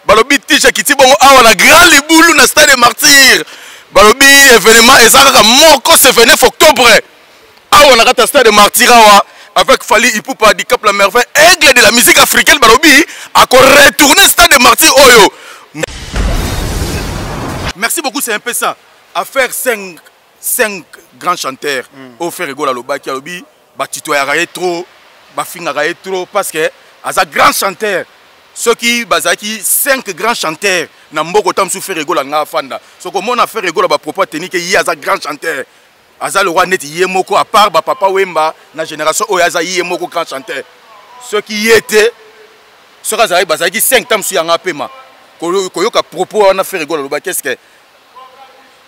balobi tisha kiti bongo awa na grand libulu na stade des martyrs balobi événement ezaka moko c'est 29 octobre awa na kata stade des martyrs awa avec Fally Ipupa du Cap la Merveille aigle de la musique africaine balobi ako retourner stade des martyrs oyo. Merci beaucoup, c'est un peu ça. À faire 5 grands chanteurs au faire rigolo à l'oba qui a l'obi batito ya trop bafinga trop parce que as un grand chanteur ceux qui bazaki 5 grands chanteurs na mboko tam sou faire rigolo nga fanda so comme on a fait rigolo ba propos technique yi as un grand chanteur as le roi net yemoko à part ba papa Wemba na génération o as yemoko grand chanteur ceux qui y étaient ceux qui bazaki 5 tam sou yanga pema koyoka propos on a fait rigolo l'oba qu'est-ce que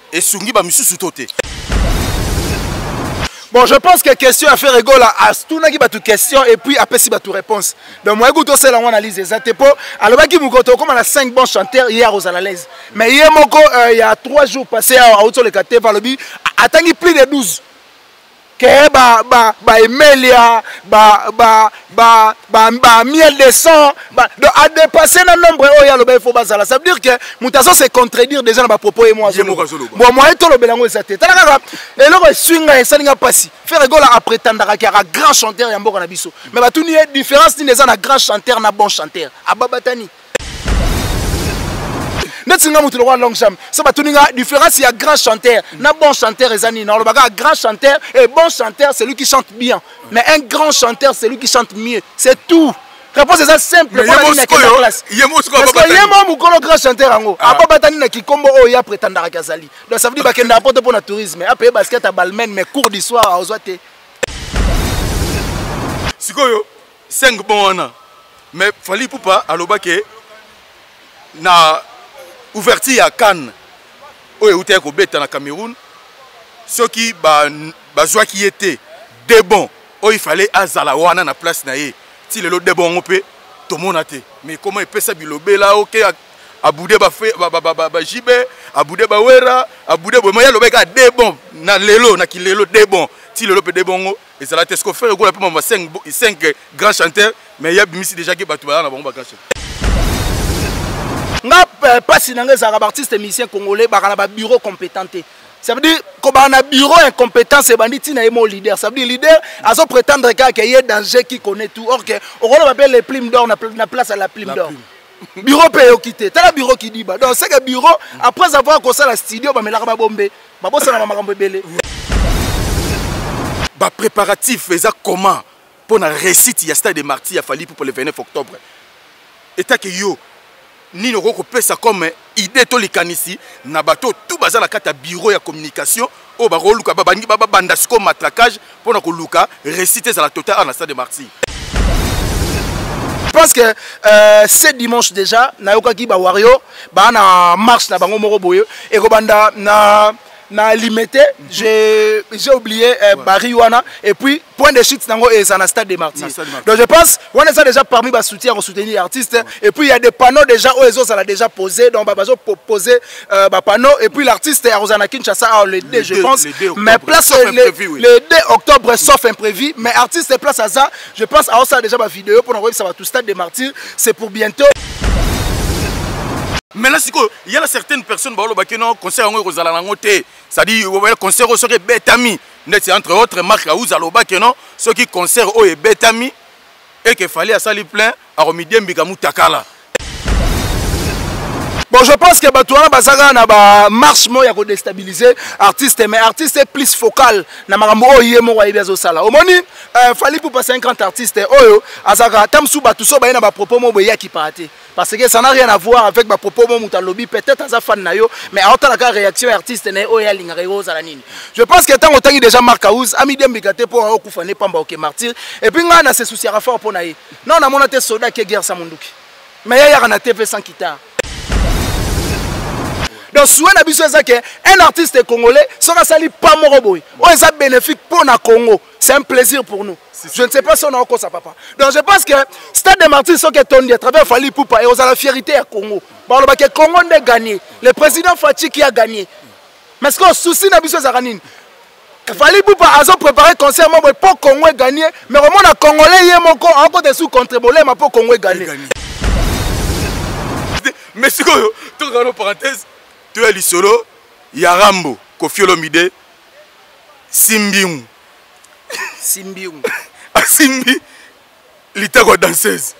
et sungi ba misusu toté. Bon, je pense que question à faire rigolo à tout na qui ba tu question et puis après si ba tu réponse. Donc moi écoute c'est la on analyse exact po alors ba ki mukoto comme on a 5 bons chanteurs hier aux analyses. Mais hier moko il y a 3 jours passé à auto le kate par le bi attengi plus de 12. Que ba Emelia miel de sang a dépassé le nombre oh ya le il faut bazala ça veut dire que mutazo se contredire déjà dans ba propos et moi bon moi to le belango ça tête tala et le swinga ça ninga passi faire rigolo à prétendre qu'il y a grand chanteur ya mboka na biso mais ba tout ni différence ni des na grand chanteur na bon chanteur ababatani Netinga mutu roi long jam. Ça va tenir la différence il y a grand chanteur, na bon chanteur ezani na le baga grand chanteur et bon chanteur c'est lui qui chante bien. Mais un grand chanteur c'est lui qui chante mieux. C'est tout. Réponse est simple pour la classe. Parce que yemo mukolo grand chanteur ango. Aba batani na kikombo o ya prétendara kazali. Donc ça veut dire ba kenda apporter pour na tourisme. Après basket à balmen mais cours d'histoire à ozoate. Sikoyo 5 bon wana. Mais Fally Ipupa aloba ke na ouverture à Cannes où est au bête na Cameroun ceux qui bazwa qui était des bons où il fallait azala wana na place na ye ti lelo de bon opé to monate mais comment il peut ça bilobe là OK abude ba fait ba jibé abude ba wera abude bo moya lobeka de bon na lelo na kilelo de bon ti lelo pe de bon et ça la test ko faire ko la 5 grands chanteurs mais il y a bimisi déjà qui batu ba na bon ba grand chanteur. Nga pas si nangé za artiste musicien congolais ba na bureau compétenté. Ça veut dire que ba na bureau incompétent c'est banditi na emo leader. Ça veut dire leader azo prétendre qu'il y a danger qui connaît tout. Or que on va appeler les plumes d'or na place à la plume d'or. Bureau paye au quitter. T'as la bureau qui dit ba. Donc c'est que bureau après avoir commencé la studio ba melaka ba bombe. Ba bossa na makambo belé. Ba préparatif eza comment pour na réussite ya stade des martyrs a Fally pour le 29 octobre. Eta que yo ni ne repère comme idée to likanisi na bato tout bazala la carte bureau ya communication o ba roluka ba bangi ba bandasiko matraquage pour na ko luka réciter za la totale en stade des martyrs. Je pense que ce dimanche déjà na yokaki ba wario ba na marche na bango moko boye et ko banda na limité j'ai oublié Bariwana et puis point de chute nango et ça na stade des martyrs. Donc je pense on est déjà parmi ba soutien on soutenir l'artiste et puis il y a des panneaux déjà où les autres ça l'a déjà posé donc bazo poser ba panneau et puis l'artiste à Rosana Kinshasa le 2 je pense mais place le 2 octobre sauf imprévu mais artiste place à ça je pense à ça déjà ma vidéo pour envoyer ça va tout stade des martyrs c'est pour bientôt. Maintenant, il y a certaines personnes qui ont concert c'est-à-dire le concert serait Betami. Entre autres, Marc Aouzaloba qui ont ceux qui concert au Betami et qu'il fallait à Sali plein à Romidien Bigamou Takala. Bon, je pense que Batouana Bazaga na ba marche mo ya ko déstabiliser artiste mais artiste plus focal na makambo oyemo wa ibezo sala. Omoni Fally Ipupa 50 artistes oyo azaka tamsu batu so ba na ba propos mo boya ki parate parce que ça n'a rien à voir avec ba propos mo mutalobi peut-être aza fan na yo mais autant la réaction artiste ne oya lingare yo sala nini. Je pense que tant autant déjà Marc Aouz ami dem bigate pour okufane pamba OK martyr et puis nga na se souci à fort pour na ye. Non na monate soda ke guerre sa munduki. Mais ya na TV sans guitare. Donc, souhait un artiste congolais sera sali pas moroboy. On est bénéfique pour le Congo. C'est un plaisir pour nous. Je ne sais pas si on a encore ça, papa. Donc, je pense que Stade des Martyrs, ce qui est à travers Fally Ipupa, et on a la fierté à Congo. Bon, le Congo a gagné. Le président Fati qui a gagné. Mais ce qu'on soucie, c'est Zaranine. Fally Ipupa a préparé un concert pour Congo gagner. Mais vraiment, les Congolais, ils ont encore des sous-contribués pour Congo gagner. Mais si tu as une parenthèse, tu es l'isolo, Yarambo, Koffi Olomide, Simbium. Simbium. Simbi, l'itago danseuse.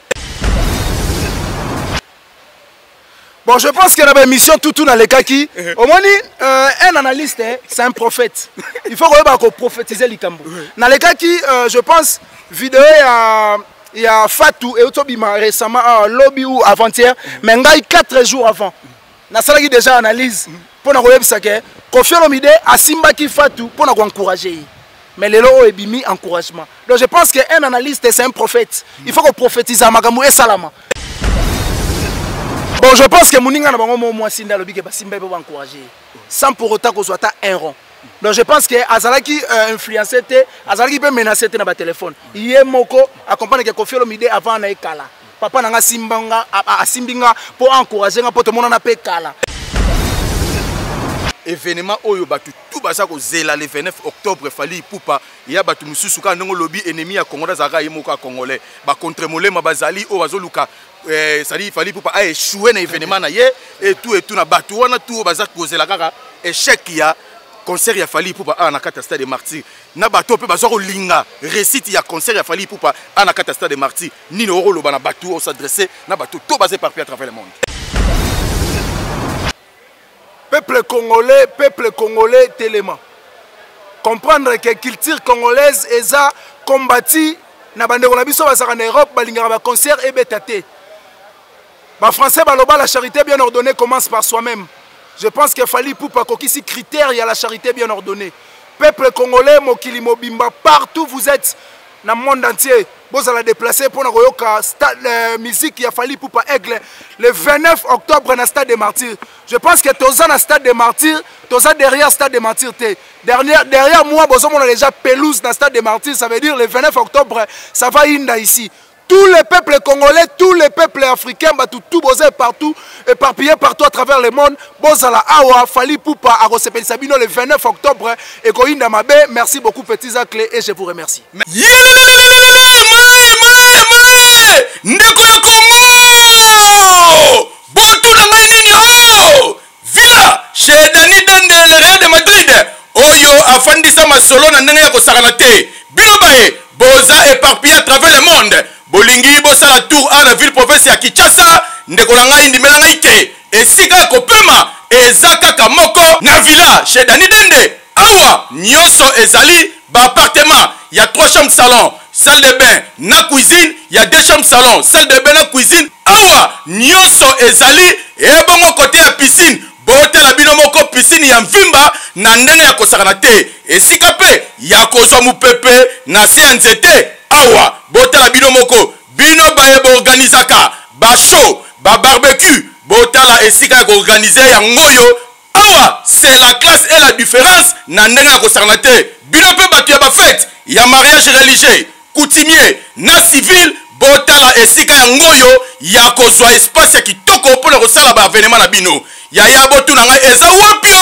Bon, je pense qu'il y a une émission tout dans les cas qui. Au moins, un analyste, c'est un prophète. Il faut qu'on prophétiser les Kambo. Dans les cas qui, je pense, vidéo, il y a Fatou et Otobima récemment, lobby ou avant-hier, mais il y a 4 jours avant. Dans ça, il déjà analyse pour nous dire que Koffi Olomide a Simba qui Fatou pour nous encourager. Mais les lots ont mis encouragement. Donc je pense qu'un analyste, c'est un prophète. Il faut qu'on prophétise à Magamou et Salama. Bon, je pense que Mouninga n'a pas moi Sinda Lobi que Simba peut encourager. Sans pour autant qu'on soit un rond. Donc je pense que Azalaki influencé, Azalaki peut menacer dans le téléphone. Hier Moko accompagne que Koffi Olomide avant na Kala. Papa nanga Simbanga a Simbinga pour encourager pour tout le monde na pe Kala. Événement oyo batu tout basa ko zela le 29 octobre fali poupa ya batu mususu ka ndongo lobi ennemi ya Congo zaka yemoka congolais ba contre molema bazali o bazoluka sali fali poupa a échoué na événement na ye et tout na batu wana tout baza ko zela kaka échec ya concert ya fali poupa na kata stade des martyrs na bato pe baza ko linga récite ya concert ya fali poupa na kata stade des martyrs ni no rolo na batu o s'adresser na batu to basé par à travers le monde. Peuple congolais tellement. Comprendre que la culture congolaise est combattie na bande en Europe, ba concert et bétaté. Ba français baloba la charité bien ordonnée commence par soi-même. Je pense qu'il fallait pour pas qu'il critère il y a la charité bien ordonnée. Peuple congolais mokili mobimba partout vous êtes dans le monde entier. Vous allez déplacer pour la musique qui a fallu pour pas aigle le 29 octobre dans le stade des martyrs. Je pense que tous dans le stade des martyrs, tous derrière le stade des martyrs. Derrière moi, on a déjà pelouse dans le stade des martyrs. Ça veut dire le 29 octobre, ça va inda ici. Tous les peuples congolais, tous les peuples africains, tout bosé partout, éparpillés partout à travers le monde. Bozala awa, fali poupa, à Rosepel Sabino le 29 octobre. Et Goinda Mabe, merci beaucoup petits clés et je vous remercie. Villa chez Dani Dende le Real de Madrid. Oyo afandisa masolo na ndenge ya kosakana te. Bilobae boza éparpillé à travers le monde. Bolingi bosa la tour à la ville province ya Kinshasa. Ndeko na ngai ndimela ngai te. Esika kopema ezaka kamoko na villa chez Dani Dende. Awa nyonso ezali ba appartement. Il y a 3 chambres salon, salle de bain, na cuisine, il y a 2 chambres salon, salle de bain, na cuisine. Awa nyonso ezali et bon côté à piscine. Bote la bino moko piscine ya mvimba na ndenge ya kosakana te. Esika pe ya kozwa mupepe na se nzete. Awa bote la bino moko bino baye bo organisaka ba show, ba barbecue, bote la esika ya organiser ya ngoyo. Awa c'est la classe et la différence na ndenge ya kosakana te. Bino pe batu ya ba fête, ya mariage religieux, coutumier, na civil. Botala esika ya ngoyo ya kozwa espace ya kitoko mpona kosala ba événement na bino. Ya botu na ngai eza wapio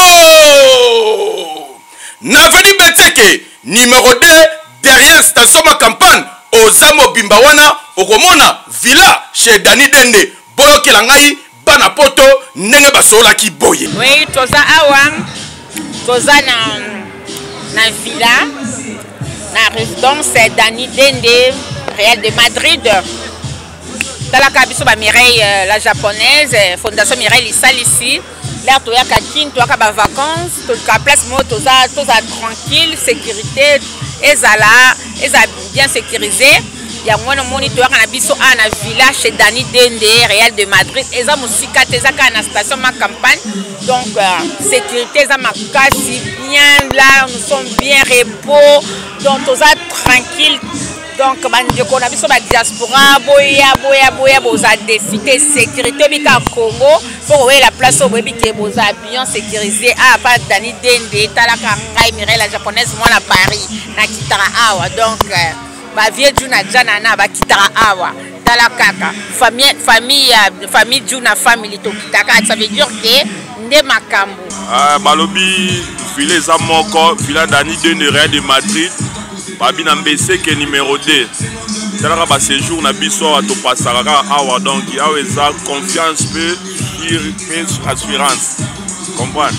na veni Beteke numéro 2 derrière station ma campagne ozamo bimba wana okomona villa chez Dani Dende boyokela ngai bana poto ndenge basola ki boye. Oui, toza awa toza na villa na résidence Dani Dende Real de Madrid. Talaka biso ba Mireille la japonaise, fondation Mireille Lissal ici. Là to ya kakin to ka ba vacances, to ka place mo to za tranquille, sécurité ezala bien sécurisé. Ya mwana moni to ka na biso na villa chez Dani Dende Real de Madrid. Eza musika teza ka na station ma campagne. Donc sécurité eza makasi bien là, nous sommes bien repos. Donc to za tranquille. Donc, on a vu sur la diaspora, boya, boza décidé sécurité bika Congo pour voir la place au web qui est boza bien sécurisé. Ah, pas Dani Dende, talaka ngai Mireille la japonaise moi à Paris, na kitara awa. Donc, ba vie Juna jana na ba kitara awa. Talaka famille Juna family to kitaka, ça veut dire que nde makambo. Ah, balobi filet za moko, filet Dani Dende Real de Madrid. Babina mbese ke numéro 2. C'est là que séjour na biso to pasaka awa donc awa eza confiance pe clôture et assurance. Comprendre?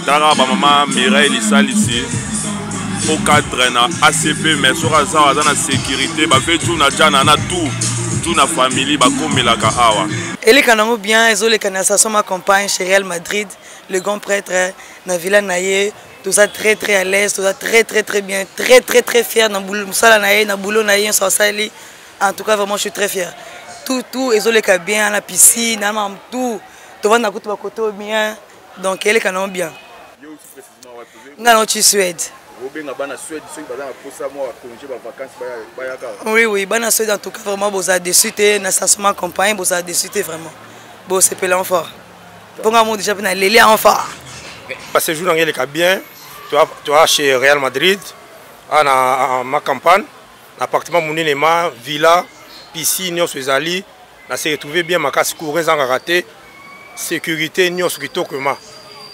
Dans la maman Mireille ici au cadre na ACP mais sur la sécurité ba fait tout na jana na tout na famille ba comme la kahawa. Elle kanango bien ezole kanasa ma compagne chez Real Madrid, le grand prêtre na Villa Naye, tout ça très à l'aise, tout ça très bien, très fier dans boulot sala naye na boulot naye so sali. En tout cas vraiment je suis très fier. Tout ezole ka bien la piscine, na tout va na kutu ba koto bien. Donc elle kanango bien. Yo aussi précisément wa trouver. Ngano tu Suède. Oui, bana Suède en tout cas vraiment vous avez déçu na station campagne, vous avez déçu vraiment. Bon c'est pelant fort. Pour moi déjà na lélé en fort. Parce que jour dans le bien, tu as chez Real Madrid en ma campagne, appartement monima, villa, piscine, Suezali, na s'est retrouvé bien ma casse courir sans rater, sécurité nyo surtout comment.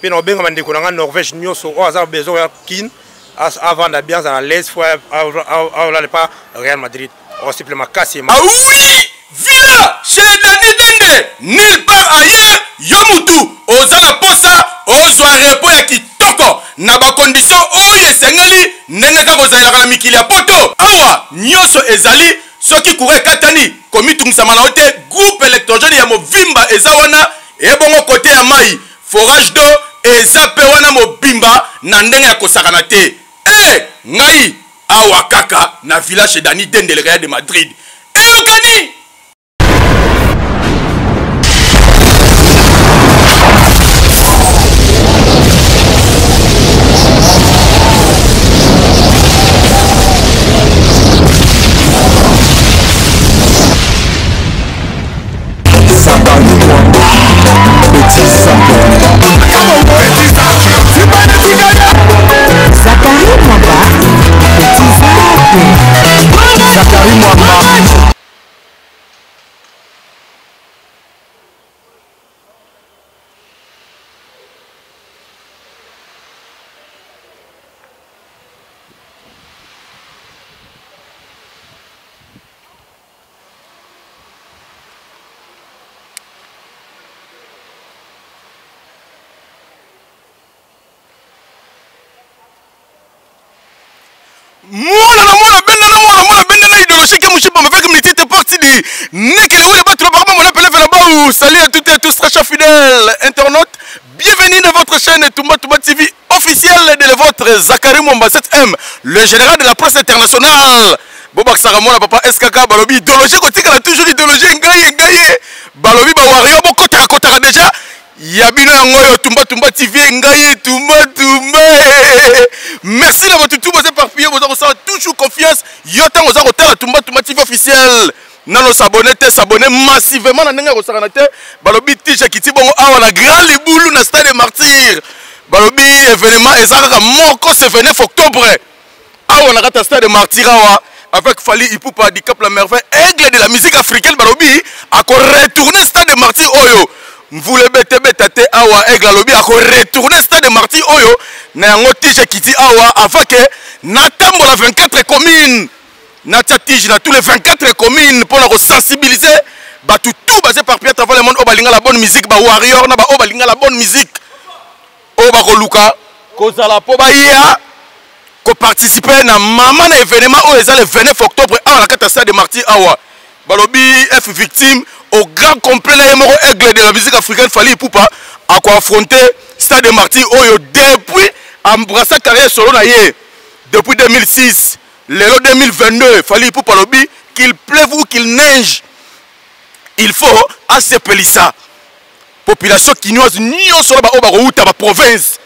Puis on bien mandé qu'on a Norvège nyo so au hasard besoin kin avant d'ambiance à l'aise fois pas Real Madrid. On simplement cassé. Ah oui, villa chez Dani Dende, nulle part ailleurs, yomutu ozala posa ozwa repo ya kitoko na ba condition oyo esengeli ndenge kaka ozalaka na mikili ya poto. Awa nyonso ezali soki kure katani komitungisama na ote groupe électrogène ya movimba eza wana ebongo côté ya mai forage d'eau eza pe wana mobimba na ndenge ya kosakana te. Ngai awa kaka na village chez Dani Dende le Real de Madrid. Okani Mona benda idéologie que mouchi me fait que militer était parti de Nekele ou pas trop par mon appel là-bas. Salut à toutes et à tous très chers fidèles internautes. Bienvenue dans votre chaîne Toumba TV officielle de votre Zakari Mwamba 7M, le général de la presse internationale. Bobak Saramona papa SKK balobi idéologie côté qu'elle a toujours idéologie ngaye balobi ba wario kota déjà. Yabino yangoyo Toumba TV ngaye Toumba. Merci de votre tout vous éparpillé, vous avez toujours confiance. Yotan vous avez Toumba TV officiel. Nano s'abonner massivement na ndenge ko sakanate. Balobi tije kiti bongo awa na grand libulu na stade des martyrs. Balobi événement ezaka moko c'est 29 octobre. Awa na kata stade des martyrs awa avec Fally Ipupa di Cap la merveille aigle de la musique africaine balobi ako retourner stade des martyrs oyo. Mvule bete awa aigle lobi ako retourner stade des martyrs oyo na yango tije kiti awa afin que na tambo la 24 communes na tige na tous les 24 communes pour la sensibiliser ba tout basé par Pierre à travers le monde au balinga la bonne musique ba warrior na ba au balinga la bonne musique au ba koluka kozala po ba ya ko participer na maman na événement au ezale le 29 octobre awa na kata stade des martyrs awa balobi F victime au grand complet na yemoko aigle de la musique africaine Fally Ipupa à quoi affronter stade des martyrs oyo depuis embrasser carrière solo na ye depuis 2006 l'élo 2022 Fally Ipupa lobi qu'il pleuve ou qu'il neige il faut accepter ça population kinoise nyonso ba oba ko province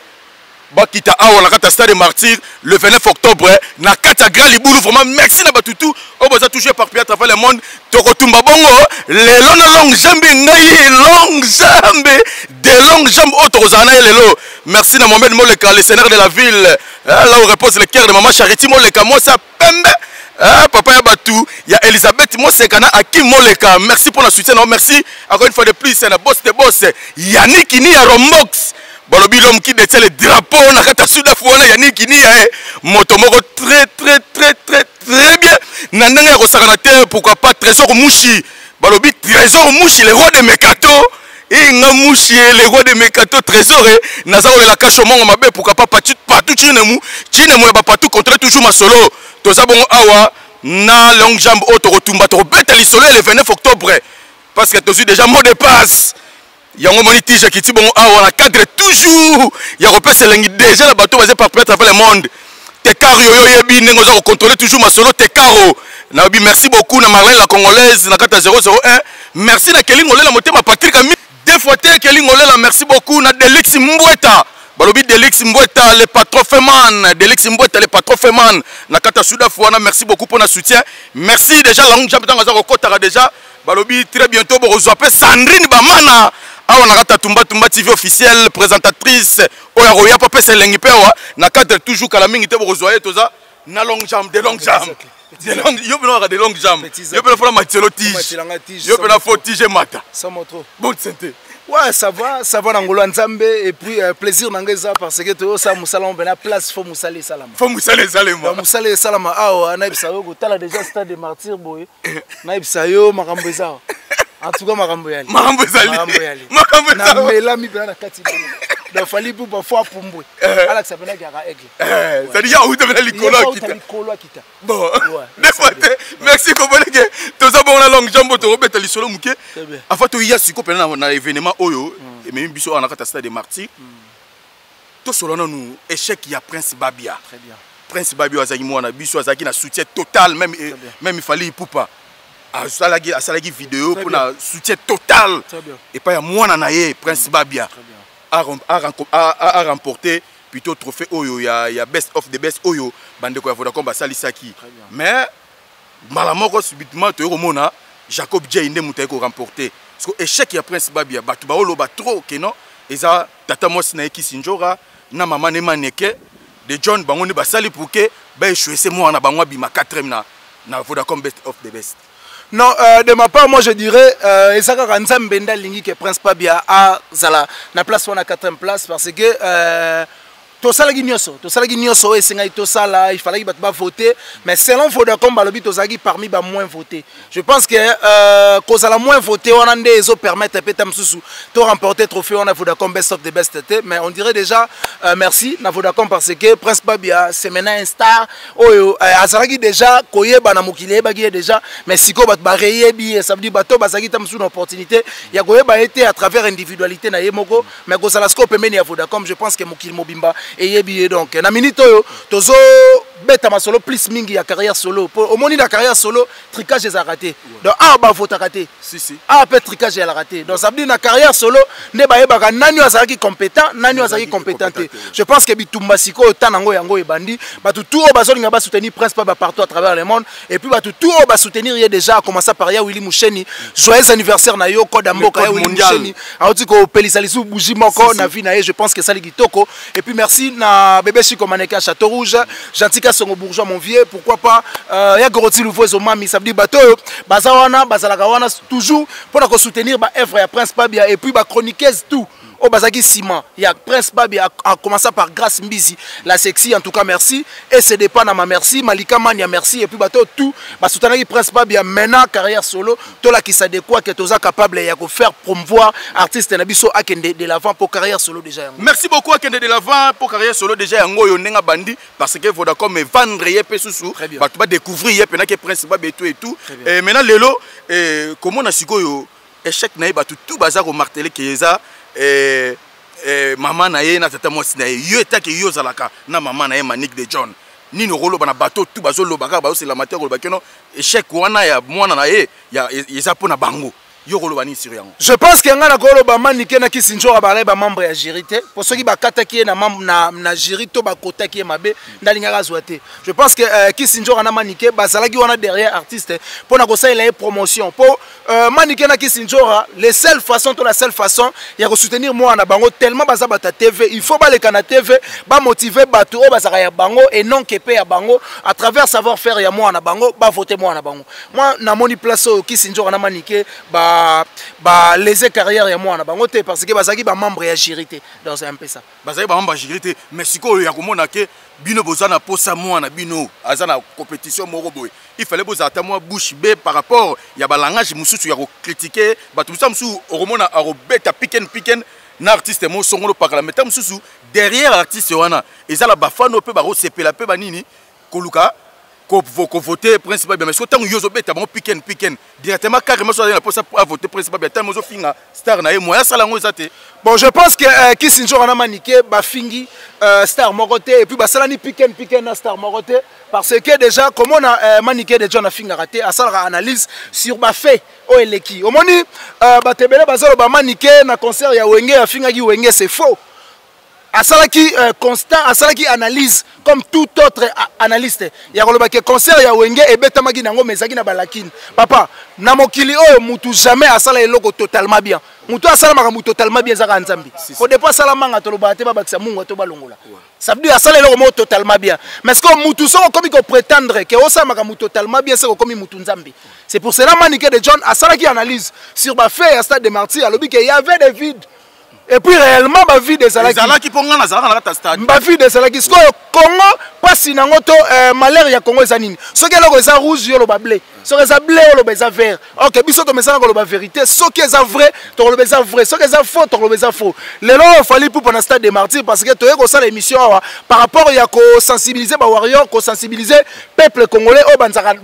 bakita awa na kata stade des martyrs le 29 octobre na kata grand libulu vraiment merci na batutu oboza touché par Pierre à travers le monde tokotumba bongo lelo na longue jambe ngai longue jambe de longue jambe autozana lelo merci na Mohamed Moleka le sénateur de la ville là où repose le cœur de maman Charity Moleka moi ça pembe papa ya batu ya Elisabeth Mosekana Akim Moleka merci pour le soutien merci encore une fois de plus c'est la boss de boss Yannick ni ya Rombox balobi l'homme qui détient le drapeau na kata Sud-Afrique Yannick ni ya motomoko très bien na ndenge ko sakana te pourquoi pas Trésor Mouchi balobi Trésor Mouchi le roi de Mekato inga mushi le roi de Mekato trésor naza olela kasho mongo mabe pourquoi pas partout chinemu ya ba partout contre toujours masolo toza bongo awa na long jambe auto retumba to beta lisolo le 29 octobre parce que tozu déjà mot de passe yango moni tije kiti bongo awa na cadre toujours ya repese lengi déjà la bateau basé par peut-être le monde te caro yo yebi nengo za contrôler toujours masolo te caro na bi merci beaucoup na Marlène la congolaise na kata 001 merci na Kelingo la motema Patrick Ami deux fois te Kelingo la merci beaucoup na Delix Mbweta balobi Delix Mbweta le patron Feman Delix Mbweta le patron Feman na kata Souda Fouana merci beaucoup pour notre soutien merci déjà la longue jambe dans za kokotara déjà balobi très bientôt bo rezoape Sandrine Bamana awa na kata Tumba TV officielle présentatrice oya roya papa selengi pewa na cadre toujours kala mingi te bo rezoaye toza na long jambe de long jambe yo bino de long jambe yo bino fola matelo tige yo bino fo tige mata ça montre bonne santé. Ouais, ça va dans Ngolo Nzambe et puis plaisir n'angeza parce que tout ça musalon bena place faut musale salama. Faut musale salama. Musale salama ah na ibsa yo tala déjà stade de martyr boy. Na ibsa yo makambo eza. En tout cas makambo yali. Makambo zali. Makambo na mela mi bena kati. Donc fallait pour parfois pumbwe. Ala ça bena ga aigle. Ça dit ya ou devena likolo kita. Bon. Merci Koboleke. Toza bon la longue jambe to robeta lisolo muke. Afa to ya siko pena na événement oyo et même biso on a kata stade de martyr. To solo nous échec ya Prince Babia. Très bien. Prince Babia azaki mwana biso azaki na soutien total même il fallait poupa. Asalagi vidéo pour na soutien total. Et pas ya mwana na ye Prince Babia a remporté plutôt trophée oyo ya best of the best oyo bandeko ya Vodacom basalisaki. Mais malamoko subitement to mona Jacob J inde muta ko remporter parce que échec ya Prince Babia batu ba oloba trop que non eza tata mosi na Kisinjora na mama ne maneke de John bango ne basali pour que ba échouer moi na bango bima 4e na Vodacom best of the best. Non, de ma part, moi je dirais, Ezaka Ranzam Benda Lingi que Prince Babia a Zala na place on a 4e place parce que Tosalagi Nyoso et Sengai Tosala, il fallait qu'il voter, mais selon Vodacom, Balobi Tosagi parmi les moins votés. Je pense que cause à la moins voté, on a des autres permettent Petam Sousou de remporter le trophée, on a Vodacom Best of the Best, mais on dirait déjà merci na Vodacom parce que Prince Babia c'est maintenant un star. Oh, Azaragi déjà, Koye Banamukile Bagi déjà, mais Siko Batbareye Bi, ça veut dire Bato Basagi Tamsou une opportunité. Il y a Koye ba été à travers individualité na Yemoko, mais cause à la scope meni à Vodacom, je pense que Mukil Mobimba et yebi donc na minute oyo tozo beta ma solo plus mingi ya carrière solo au moni la carrière solo tricage est raté donc ba vote raté si peut tricage est raté donc ça veut dire na carrière solo ne ba yeba nani azaki compétent nani azaki compétenté je pense que bitumba siko tanango yango e bandi ba tout ba zolinga ba soutenir Prince pas partout à travers le monde et puis ba tout ba soutenir y déjà à commencer par ya Willy Moucheni joyeux anniversaire na yo code mboka ya Willy Moucheni a dit ko pelisalisu bougie moko na vie na je pense que ça li kitoko et puis merci na bébé Chico Maneka Château Rouge Gentika Songo Bourgeois mon vieux pourquoi pas ya Goroti Louvozo mami ça veut dire bateau bazawana bazalakawana toujours pour la soutenir ba œuvre ya Prince Babia et puis ba chroniqueuse tout au Bazaki Simon il y a Prince Babia a commencé par Grâce Mbizi la sexy en tout cas merci et c'est dépend na ma merci Malika Mania merci et puis bateau tout ba soutenir Prince Babia maintenant carrière solo to la qui s'adéquat que toza capable ya faire promouvoir artiste na biso akende de l'avant pour carrière solo déjà. Merci beaucoup akende de l'avant pour carrière solo déjà yango yo nenga bandi parce que Vodacom me vendre yep sous ba tu vas découvrir yep na que Prince Babia et tout et maintenant lelo comment na sikoyo échec na ba tout bazar au marteler que eza maman na ye na tata mosi na ye yo etaki yo zalaka na maman na ye Manique de John ni no rolo bana bateau tout bazolo baka ba c'est la matière ko bakeno échec wana ya mwana na ye ya eza pona bango yo rolo bani sur yango je pense que ngana ko lo ba Manique na Kisinjora ba ba membre ya jury pour ceux qui ba kataki na membre na jury to ba kotaki mabe ndalinga razwate je pense que Kisinjora na Manique ba zalaki wana derrière artiste pour na ko ça il a promotion pour Manique na Kisinjora la seule façon il y a que soutenir moi na bango tellement baza bata TV il faut ba le kana TV ba motiver bato ba zaka ya bango et non que pe ya bango à travers savoir faire ya moi na bango ba voter moi na bango moi na moni place au Kisinjora na Manique ba léser carrière ya mwana bango te parce que bazaki ba membre ya jury te. Donc c'est un peu ça. Bazaki ba membre ya jury te mais siko ya komona ke bino bozana posa mwana bino azana compétition moko boy. Il fallait boza ata moi bouche bé par rapport ya ba langage mususu ya ko critiquer batu mususu oromona arobeta piken na artiste mo songolo pakala meta mususu derrière l'artiste wana ezala bafano pe ba sepela pe banini koluka ko voter principal bien mais so tango yozo beta bon piken directement carrément so la posa pour voter principal bien tango zo finga star na ye moya sala ngo ezate. Bon, je pense que Kissinger a maniqué Bafingi star moroté et puis Basalani piken na star moroté parce que déjà comme on a maniqué des gens à finga raté à ça analyse sur Bafé au eleki. Au moni Batebele Bazalo ba maniqué na concert ya Wenge à finga gi Wenge c'est faux. Asalaki constant, asalaki analyse comme tout autre analyste. Ya koloba ke concert ya Wenge et betamagi nango mezaki na balakine. Papa, na mokili oyo mutu jamais asala eloko totalement bien. Mutu asala maka totalement bien zaka nzambi. Faut pas sala manga toloba te babakisa mungu to balongola. Ça veut dire asala eloko mo totalement bien. Mais ce que mutu so comme ko prétendre que osala maka totalement bien c'est comme mutu nzambi. C'est pour cela manique de John asalaki analyse sur ba fait à stade de martyrs alobi que il y avait des vides. Et puis réellement ma vie des salaki. Salaki pour ngana zala na ta stade. Ma vie des salaki. Ce que Congo passe nango to malheur ya Congo ezanini. Ce que là eza rouge yo lo ba blé. Ce que eza blé lo ba eza vert. OK, biso to mesana ko lo ba vérité. Ce que eza vrai, to lo ba eza vrai. Ce que eza faux, to lo ba eza faux. Le long il fallait pour pendant stade des martyrs parce que to yeko ça l'émission par rapport ya ko sensibiliser ba warrior, ko sensibiliser peuple congolais au banzaka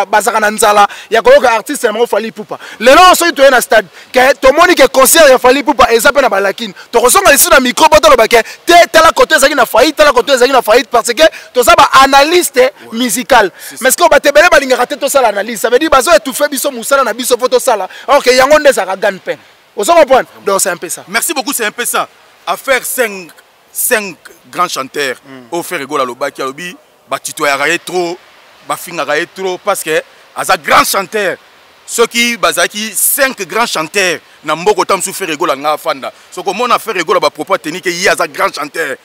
bazaka na nzala. Ya ko artiste na fallait pour pas. Le long so to na stade que to moni que concert ya fallait pour pas ezapa na balakine. To resonga ici na micro boto lo ba ke te la côté ezaki na faillite, la côté ezaki na faillite parce que to ça ba analyste musical. Mais ce que ba tebele ba linga raté to ça l'analyse. Ça veut dire bazo étouffer biso musala na biso photo sala. OK, yango ndeza gagne pain. Vous comprenez? Donc c'est un peu ça. Merci beaucoup, c'est un peu ça. À faire 5 grands chanteurs au faire rigolo à l'obaki à l'obi, ba titoyaraye trop, ba fingaraye trop parce que as grand chanteur. Ceux qui bazaki 5 grands chanteurs na mboko tam sou faire rigolo nga fanda. Ce que mon a fait rigolo ba propos technique yi as grand chanteur.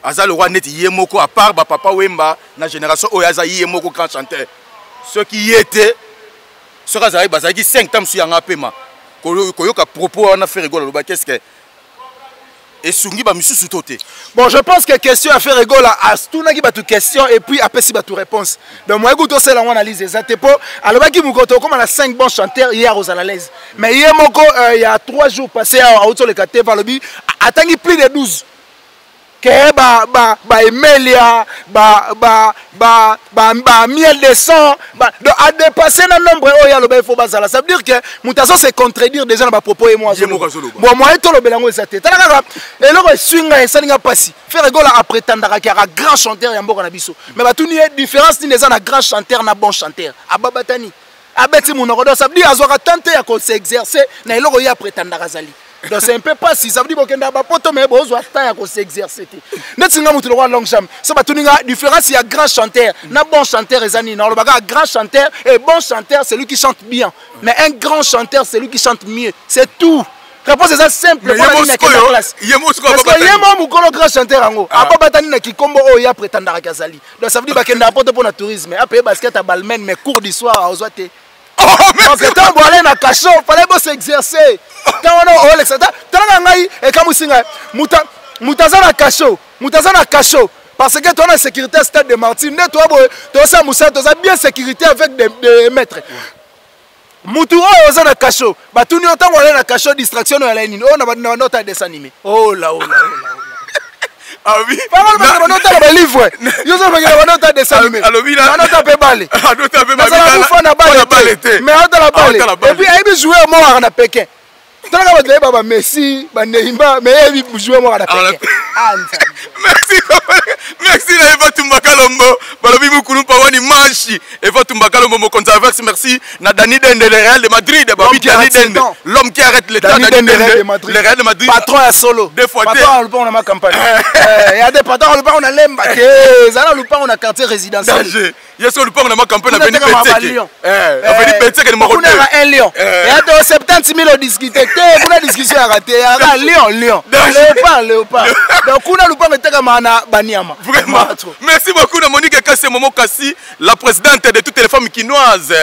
Aza le roi net yemoko à part ba papa Wemba na génération oyaza yemoko grand chanteur. Ceux qui y étaient ceux qui bazaki 5 tam sou yanga pema. Koyoka propos on a fait rigolo ba qu'est-ce que et sungi ba misusu toté. Bon, je pense que question à faire rigolo à tout na ki ba tu question et puis après si ba tu réponse. Donc moi écoute ça la analyse exactement po alors ba ki mukoto comme on a 5 bons chanteurs hier aux analyses. Mais hier moko il y a 3 jours passé à autour le katé valobi atangi plus de 12. Que ba Emelia miel de sang a dépassé le nombre il faut bazala. Ça veut dire que mutazo se contredire déjà dans ma propos et moi bon moi to lo belango ezate tala et là swinga et salinga passi faire rigolo à prétendre qu'il y a grand chanteur ya mboka na biso mais ba tout ni différence ni déjà na grand chanteur na bon chanteur ababatani abeti munoko ça veut dire azwaka tenter ya ko s'exercer na eloko ya prétendre azali. Donc c'est un peu pas si ça veut dire que ndaba poto mais bozo temps à s'exercer. Netsinga mutu le long jam. Ça va tuninga différence il y a grand chanteur, na bon chanteur ezani na le baga grand chanteur et bon chanteur c'est lui qui chante bien. Mais un grand chanteur c'est lui qui chante mieux. C'est tout. Réponse est simple pour la classe. Parce que yemo mukolo grand chanteur ango. Aba batani na kikombo o ya prétendara kazali. Donc ça veut dire que ndaba poto pour na tourisme. Après basket à balmen mais cours d'histoire aux oité. Donc tant pour aller na cachot, fallait s'exercer. Tant on a Alex, tant ngai et comme singa mutaza na cachot, parce que toi na sécurité stade de Martine, toi toi ça musa toi bien sécurité avec des maîtres. Mutu o za na cachot, batuni autant on aller na cachot distraction na la nini. On a notre dessin animé. Oh là. Ah oui. Parole mais nota ba livre. Yo so ba nota dessin animé. Na nota pe balé. Nota pe balé. Mais on la balle. Et puis il jouer au mort na Pékin. Tant que vous avez Messi, Neymar, mais il joue au Pékin. Merci Eva Tumbakalombo. Balobi mukulu pa wani manchi. Eva Tumbakalombo mo controverse merci na Dani Dende le Real de Madrid. Babi Dani Dende. L'homme qui arrête l'état Dani Dende le Real de Madrid. Patron à solo. Deux fois. Patron le on a ma campagne. Il y a des patrons le on a lemba. Ça le on a quartier résidentiel. Yes, le pont na ma campagne a venu Pété. A venu Pété que mo on a un lion. Et à 70 000 discuter. On a discussion à rater. Lion. Léopard. Donc on a le pont était comme Banyama. Vraiment. Merci beaucoup na Monique Kassé. remercier Momo Kassi, la présidente de toutes les femmes quinoises.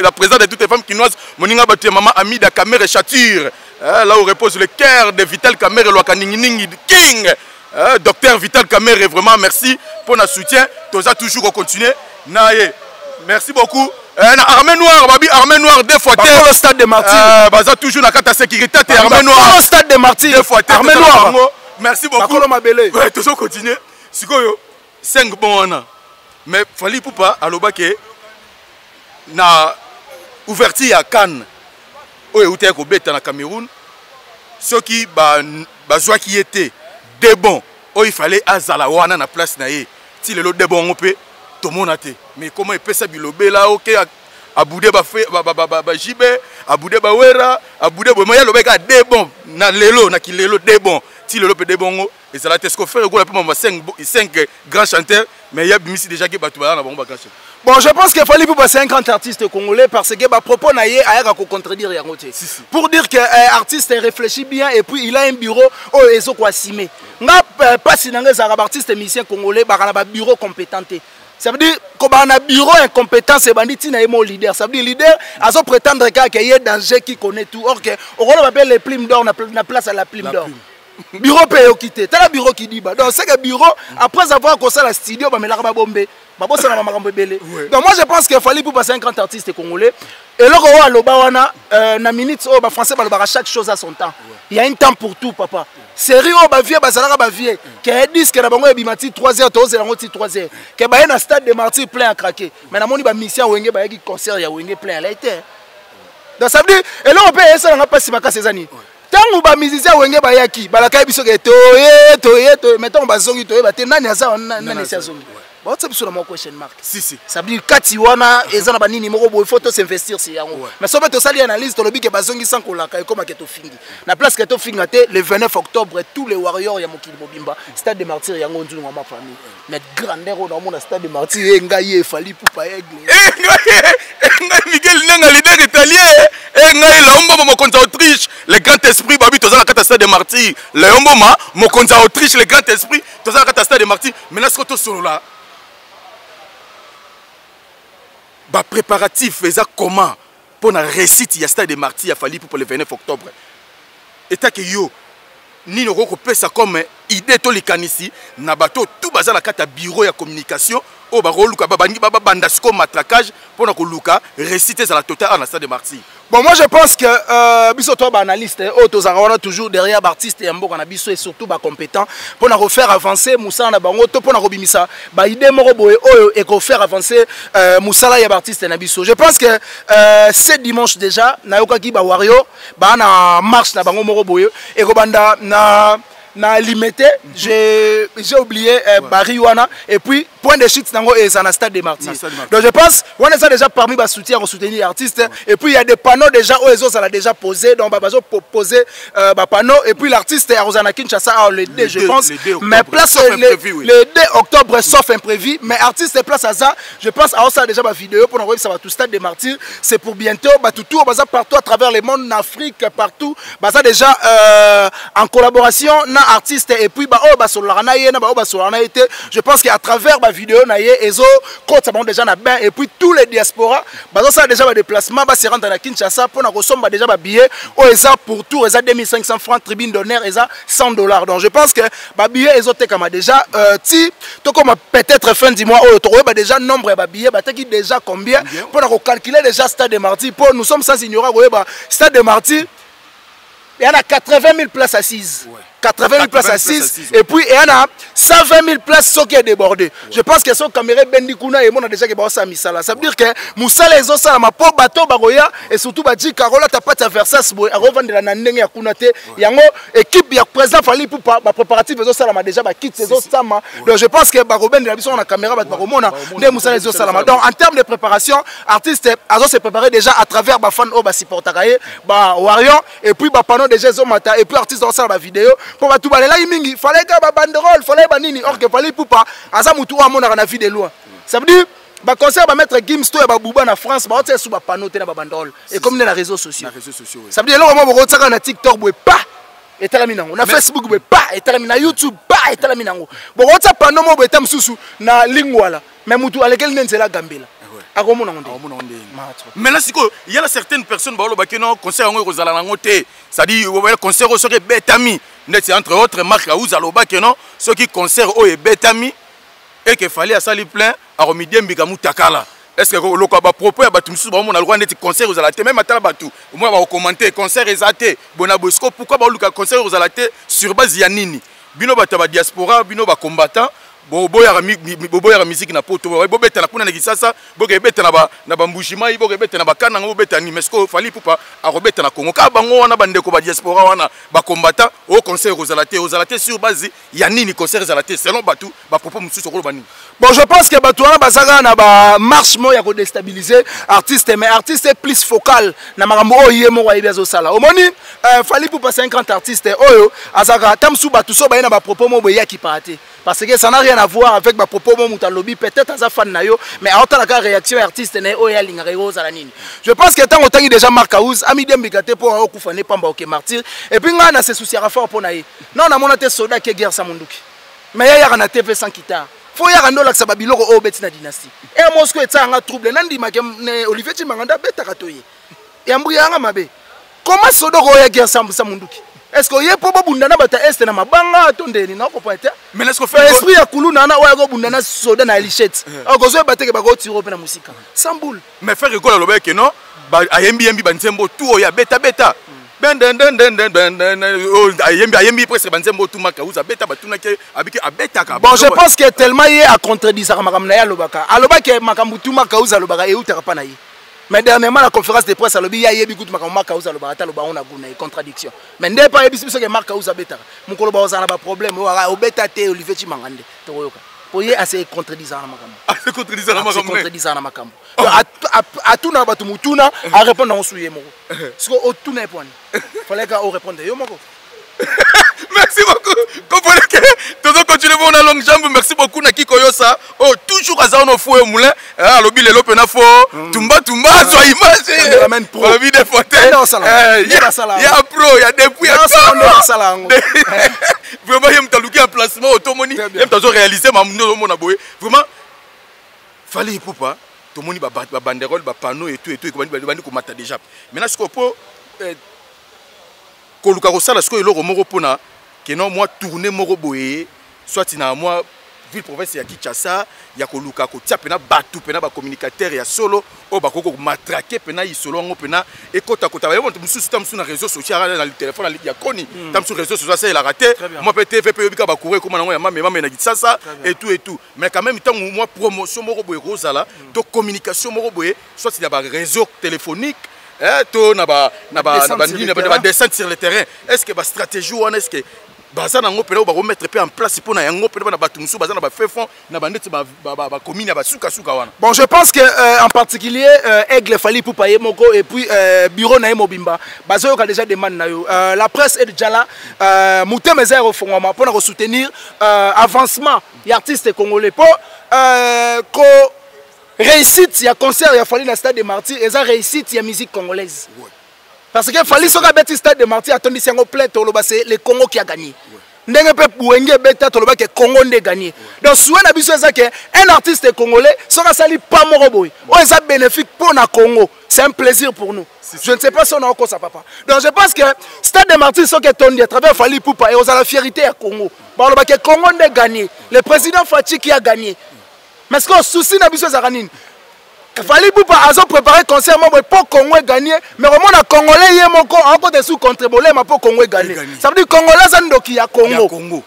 La présidente de toutes les femmes quinoises, Moninga Batu maman Amida Kamere Chature. Là où repose le cœur de Vital Kamere Loakaninginingi King. Docteur Vital Kamere, vraiment merci pour notre soutien. Tous a toujours continué. Merci beaucoup. Armée Noire, Babi, Armée Noire, deux fois. Au stade de Martyrs. Baza toujours dans la sécurité. Armée Noire. Au stade de Martyrs. Deux fois. Armée Noire. Merci beaucoup. Ouais, tous continuer. Si quoi 5 bons. Mais fallait pas alobake na ouverture à Cannes. Oye outé ko beta na Cameroun. Ceux qui bazwa qui était des bons. Oh il fallait azala wana na place na ye. Si le lot des bons on peut tout le monde a été. Mais comment il peut ça bilobe là, ok, Aboudé ba Jibé, Aboudé ba Wera, Aboudé ba Moya lobeka des bons, na lelo, na ki lelo des bons. Si le lot des bons, et ça la test qu'on fait, on a 5 grands chanteurs, mais il y a déjà qui battu na bon bagage. Bon, je pense qu'il fallait pour passer un grand artiste congolais parce que bah propos naïe a contredire Yangote. Pour dire que artiste réfléchit bien et puis il a un bureau où ils ont quoi simer. Nga pas si n'engagé un artiste musicien congolais, bah on a un bureau compétent. Ça veut dire qu'on a un bureau incompétent, c'est bandit qui n'a pas leader. Ça veut dire leader, à son prétendre qu'il y a des danger qui connaît tout. Or que on appelle les plumes d'or, on a place à la plume d'or. Bureau payé quitter. T'as le bureau qui dit bah. Donc c'est que bureau après avoir commencé la studio, bah mais là on va bomber. Donc moi je pense qu'il fallait pour passer un grand artiste congolais. Et là on a le bawana na minute oh bah français bah chaque chose à son temps. Il y a un temps pour tout papa. Série oh bah vieux bah ça là bah vieux. Que disque na bango bimati 3h to zela ngoti 3h. Que bah na stade de Martyrs plein à craquer. Mais na moni bah mission wenge bah qui concert ya wenge plein à l'été. Donc ça veut dire et là on peut ça n'a pas si maka ces années. Tant ba musicien wenge ba yaki balaka biso ke toye mettons ba zongi toye ba te nani aza nani sia zongi. Bon, c'est sur mon question mark. Si. Ça veut dire que wana ezana ba nini moko boy faut s'investir si yango. Mais so beto sali analyse to lobi ke bazongi sans kolaka e comme keto fingi. Na place keto finga te le 29 octobre tous les warriors ya mokili mobimba stade de Martyrs yango nzulu ma famille. Mais grandeur on a stade de Martyrs ngai fali poupa aigle. Ngai Miguel nanga leader italien. Ngai la ombo mo konza Autriche, le grand esprit babi tozala kata stade de Martyrs. Le ombo ma mo konza Autriche le grand esprit tozala kata stade de Martyrs. Mais là ce que solo là bah préparatif faisait comment pour la réussite il y a stade de Martyrs a fallu pour le 29 octobre et ta que yo ni no ko pesa comme idée to likanisi na bato tout bazala la carte bureau ya communication o ba roluka ba banda sko matraquage pour na ko luka réciter ça la totale en stade de Martyrs. Bon moi je pense que biso to ba analyste on a toujours derrière artiste et mboka na biso et surtout ba compétent pour na refaire avancer Moussa na bango to pour na robimisa ba idée moko boye oyo et ko faire avancer Moussa ya artiste na biso. Je pense que ce dimanche déjà na yokaki ba wario ba na marche na bango moko boye et ko banda na limité j'ai oublié Bariwana et puis point de chute nango et ça na stade de Martyrs. Donc je pense on est déjà parmi ba soutien pour soutenir artiste et puis il y a des panneaux déjà où les autres ça l'a déjà posé donc bazo poser ba panneau et puis l'artiste à Rosana Kinshasa le 2 je pense mais place le 2 octobre sauf imprévu mais artiste place à ça je pense à ça déjà ma vidéo pour envoyer ça va tout stade de Martyrs c'est pour bientôt ba tout tour baza partout à travers le monde en Afrique partout déjà en collaboration artiste et puis je pense qu'à travers ma vidéo déjà et puis tous les diasporas ça déjà un déplacement se rendre à Kinshasa pour nous déjà billet pour tout 2500 francs tribune d'honneur et $100 donc je pense que billet déjà si comme peut-être fin du mois déjà nombre de billets déjà combien pour calculer déjà stade de Martyrs pour nous sommes sans ignorer stade de Martyrs il y en a 80 000 places assises. 80 000 places assises. Et puis il y en a 120 000 places qui est débordé. Je pense que son caméra Bendikuna et moi on a déjà que ça misala. Ça veut dire que Moussala les autres ma po bateau baroya et surtout Badji Carola t'as pas ta Versace boy à revendre la nandeng ya kunate. Yango équipe ya présent fallait pour ba préparatif les autres ma déjà ba quitte ces autres sama. Donc je pense que Baroben de la biso on a caméra ba baromona de Moussala les autres salama. Donc en termes de préparation artiste Azo s'est préparé déjà à travers ba fan o ba supporteraye ba Warrior et puis ba panneau déjà Zomata et puis artiste dans ça la vidéo pour tout baler là il fallait que ba banderole fallait ba nini or que fallait pour pas asa mutu wa mona na vie de loin ça veut dire ba conseil ba mettre Gims to ba Bouba na France ba hôtel sous ba panneau te na ba banderole et comme dans les réseaux sociaux ça veut dire là moi bo tsaka na TikTok boy pas etalami nango na Facebook be pa etalami na YouTube pa etalami nango bon otsa pano mo beta msusu na lingwala mais mutu alekeli nenzela gambela akomona ngonde mais là siko il y a certaines personnes ba lobaki non concert ngo kozala nango te ça dit le concert soki betami net entre autres marque auza lobaki non soki concert o e betami et que fallait à sali plein a remidie mbika mutakala. Est-ce que le quoi propos à batu musu ba mona lwa net concert aux alaté même atala batu moi ba commenter concert ezaté bona bosco pourquoi ba luka concert aux alaté sur base ya nini bino bata ba diaspora bino ba combattant boboya musique na poto bobeta na kuna na kisasa bokebeta na bambushima bokebeta na bakana ngo beta ni mesko fali pupa a robeta na Congo ka bango wana bandeko ba diaspora wana ba combattant au concert aux alaté sur base ya nini concert aux alaté selon batu ba propos musu sokolo bani. Bon, je pense que Batouana Bazaga na ba marche mo ya ko déstabiliser artiste mais artiste est plus focal na makambo oye mo wa ibezo sala. Omoni fali pour 50 artistes oyo azaka tamsu batu so ba na ba propos mo boya ki parate parce que ça n'a rien à voir avec ba propos mo mutalobi peut-être aza fan na yo mais autant la réaction artiste na oya linga rego sala nini. Je pense que tant autant déjà Mark House ami dembikate pour okufane pamba ok martyr et puis nga na se soucier fort pour na ye. Non na monate soda ke guerre sa munduki. Mais ya na TV sans guitare. Faut y avoir un sababi loro au betina dynastie. Et Moscou est un trouble. Nandi ne Olivier Chimanganda beta katoye. Et ambuyanga mabe. Comment sodoro ya guerre samunduki? Est-ce que y a pour bundana bata est na mabanga tondeni na ko pointer? Mais est-ce que fait esprit ya kuluna na oya go bundana soda na lichette. Okozo bateke ba go tiro pe na musika. Samboul. Mais faire rigolo lobe ke non? Ba ayembi banzembo tout ya beta. Bon, je pense que tellement il a contredit ça makamna lobaka. Alobaka makambutu makauza lobaka et utaka pana yi. Mais dernièrement la conférence de presse alobi ya yebi kutu makamauza lobaka loba on a guna contradiction. Mais ndé pas yebi biso ke makauza beta. Mukolo ba ozana ba problème o beta te Olivier Chimangande. Toyoka. Pour y assez contredisant na makambo. Assez contredisant na makambo. Contredisant na makambo. À tout na batu mutuna à répondre en souye moko. Parce que au tout n'est point. Fallait qu'on réponde yo moko. Merci beaucoup. Comprenez que tous continuer on a longue jambe. Merci beaucoup na kiko yosa. Oh toujours à no fou moulin. Ah lobi le lope na fo. Tumba soit image. Ramène pro. La vie des fontaines. Il y a pro, il y a des puits. Vraiment il y a m'talouki en placement automoni. Il y a m'tazo réaliser ma mon aboye. Vraiment fallait poupa. Tout le monde ba banderole, ba panneau et tout bandi ko mata déjà. Maintenant ce qu'on peut koluka kosala ce que eloko moko pona que non moi tourner moko boye soit na moi ville province ya Kinshasa ya koluka ko tia pena batu pena ba communicateur ya solo o ba koko matraquer pena isolo ngo pena et kota ba yo mususu tamsu na réseaux sociaux na téléphone ya koni tamsu réseaux sociaux ça il a raté moi pe TV pe yobika ba courir comme nango ya mama na Kinshasa et tout mais quand même tant moi promotion moko boye kozala to communication moko boye soit il y a ba réseau téléphonique to na ba descente sur le terrain. Est-ce que ba stratégie ou est-ce que baza nango pena ba remettre en place pour na yango pena na batu musu baza na ba fefon na bandeti ba commune ba suka wana. Bon, je pense que en particulier Aigle Fali pour payer moko et puis bureau na Mobimba bazo ka déjà demande na yo la presse est déjà là mutemeza au fondement pour na soutenir avancement y artistes congolais pour ko réussite, il y a concert, il y a fallu dans le stade de Martyrs, et ça réussite, il y a musique congolaise. Ouais. Parce qu'il fallait sur le stade de Martyrs, attendez, c'est le Congo qui a gagné. Ndenge pe buenge beta toloba ke Congo ndé gagné. Donc souhait na biso ça que un artiste congolais sera sali pas moroboy. O ça bénéfique pour na Congo. C'est un plaisir pour nous. Je ne sais pas si on a encore ça papa. Donc je pense que stade de Martyrs so que tondi à travers Fali Poupa et aux la fierté à Congo. Ba loba ke Congo ndé gagné. Le président Fachi qui a gagné. Mais ce qu'on soucie na biso zaranine. Fali Poupa a préparé concert pour Congo gagner, mais vraiment les Congolais y est encore des sous contribuer mais pour Congo gagner. Ça veut dire Congolais zandoki ya Congo.